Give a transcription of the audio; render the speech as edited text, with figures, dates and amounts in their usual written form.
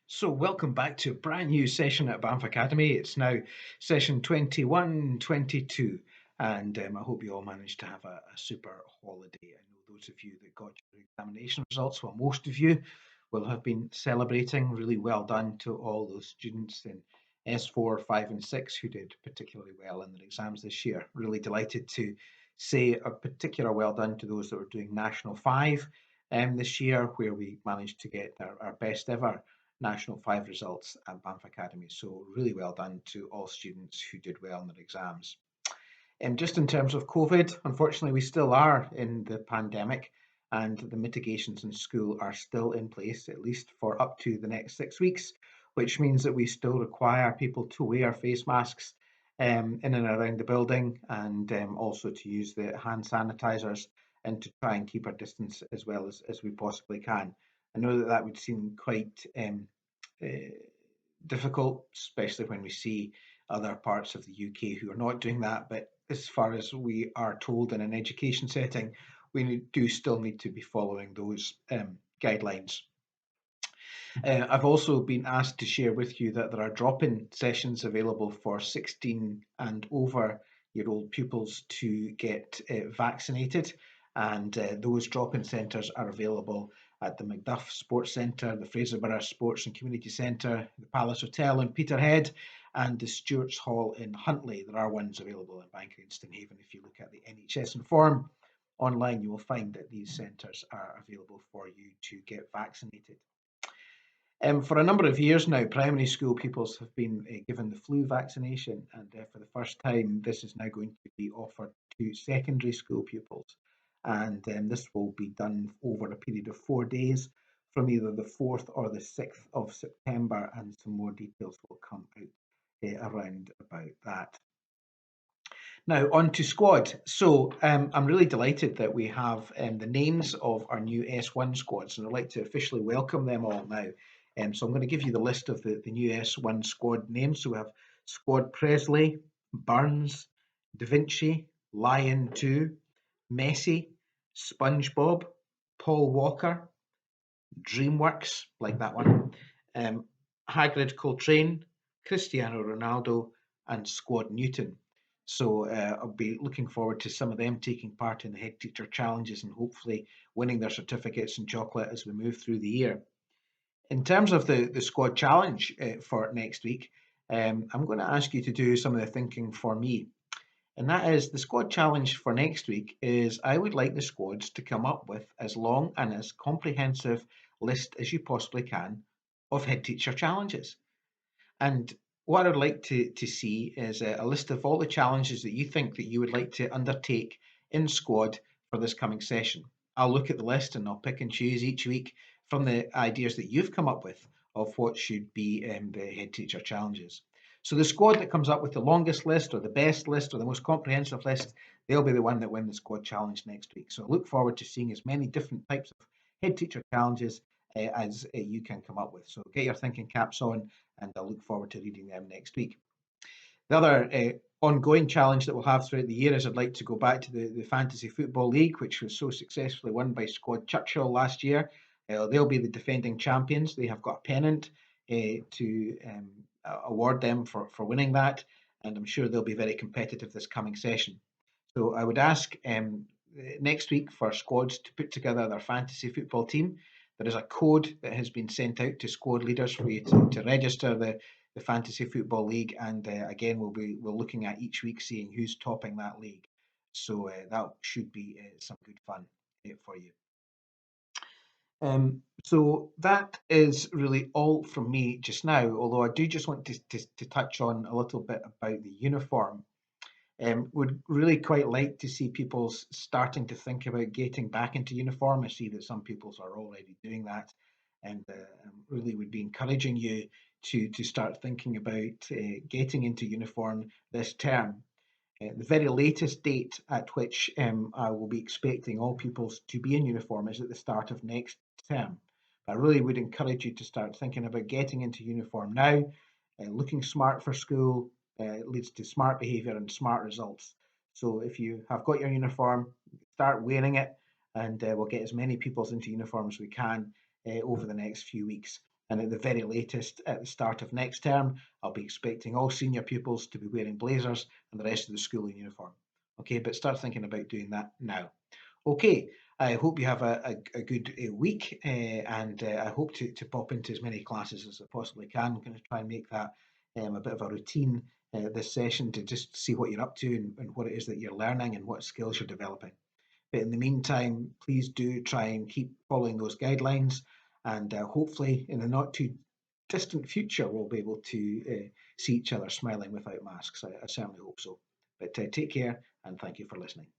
So, welcome back to a brand new session at Banff Academy. It's now session 21, 22, and I hope you all managed to have a super holiday. I know those of you that got your examination results, well, most of you will have been celebrating. Really well done to all those students in S4, 5, and 6 who did particularly well in their exams this year. Really delighted to say a particular well done to those that were doing National 5 this year, where we managed to get our best ever National 5 results at Banff Academy. So really well done to all students who did well in their exams. Just in terms of COVID, unfortunately, we still are in the pandemic and the mitigations in school are still in place, at least for up to the next 6 weeks, which means that we still require people to wear face masks in and around the building and also to use the hand sanitizers and to try and keep our distance as well as we possibly can. I know that that would seem quite uh, difficult, especially when we see other parts of the UK who are not doing that. But as far as we are told in an education setting, we do still need to be following those guidelines. I've also been asked to share with you that there are drop-in sessions available for 16 and over year old pupils to get vaccinated, and those drop-in centres are available at the Macduff Sports Centre, the Fraserburgh Sports and Community Centre, the Palace Hotel in Peterhead, and the Stewarts Hall in Huntly. There are ones available in Bangor and Stonehaven. If you look at the NHS Inform online, you will find that these centres are available for you to get vaccinated. For a number of years now, primary school pupils have been given the flu vaccination, and for the first time, this is now going to be offered to secondary school pupils. And this will be done over a period of 4 days from either the 4th or the 6th of September, and some more details will come out around about that. Now, on to squad. So, I'm really delighted that we have the names of our new S1 squads, and I'd like to officially welcome them all now. So, I'm going to give you the list of the new S1 squad names. So, we have Squad Presley, Burns, Da Vinci, Lion 2, Messi, SpongeBob, Paul Walker, DreamWorks, like that one, um, Hagrid Coltrane, Cristiano Ronaldo, and Squad Newton. So I'll be looking forward to some of them taking part in the Head Teacher Challenges and hopefully winning their certificates and chocolate as we move through the year. In terms of the squad challenge for next week, I'm going to ask you to do some of the thinking for me. And that is the squad challenge for next week is I would like the squads to come up with as long and as comprehensive list as you possibly can of head teacher challenges. And what I'd like to see is a list of all the challenges that you think that you would like to undertake in squad for this coming session. I'll look at the list and I'll pick and choose each week from the ideas that you've come up with of what should be the head teacher challenges. So the squad that comes up with the longest list or the best list or the most comprehensive list, they'll be the one that win the squad challenge next week. So I look forward to seeing as many different types of head teacher challenges as you can come up with. So get your thinking caps on and I'll look forward to reading them next week. The other ongoing challenge that we'll have throughout the year is I'd like to go back to the Fantasy Football League, which was so successfully won by Squad Churchill last year. They'll be the defending champions. They have got a pennant to award them for winning that, and I'm sure they'll be very competitive this coming session. So I would ask next week for squads to put together their fantasy football team. There is a code that has been sent out to squad leaders for you to register the Fantasy Football League. And again, we're looking at each week seeing who's topping that league. So that should be some good fun for you. So that is really all from me just now, although I do just want to touch on a little bit about the uniform. Would really quite like to see people starting to think about getting back into uniform. I see that some people are already doing that, and really would be encouraging you to start thinking about getting into uniform this term. The very latest date at which I will be expecting all pupils to be in uniform is at the start of next term. I really would encourage you to start thinking about getting into uniform now. Looking smart for school leads to smart behaviour and smart results. So if you have got your uniform, start wearing it, and we'll get as many pupils into uniform as we can over the next few weeks. And at the very latest, at the start of next term, I'll be expecting all senior pupils to be wearing blazers and the rest of the school in uniform. Okay, but start thinking about doing that now. Okay, I hope you have a good week, and I hope to pop into as many classes as I possibly can. I'm going to try and make that a bit of a routine this session to just see what you're up to and what it is that you're learning and what skills you're developing. But in the meantime, please do try and keep following those guidelines, and hopefully, in the not too distant future, we'll be able to see each other smiling without masks. I certainly hope so. But take care, and thank you for listening.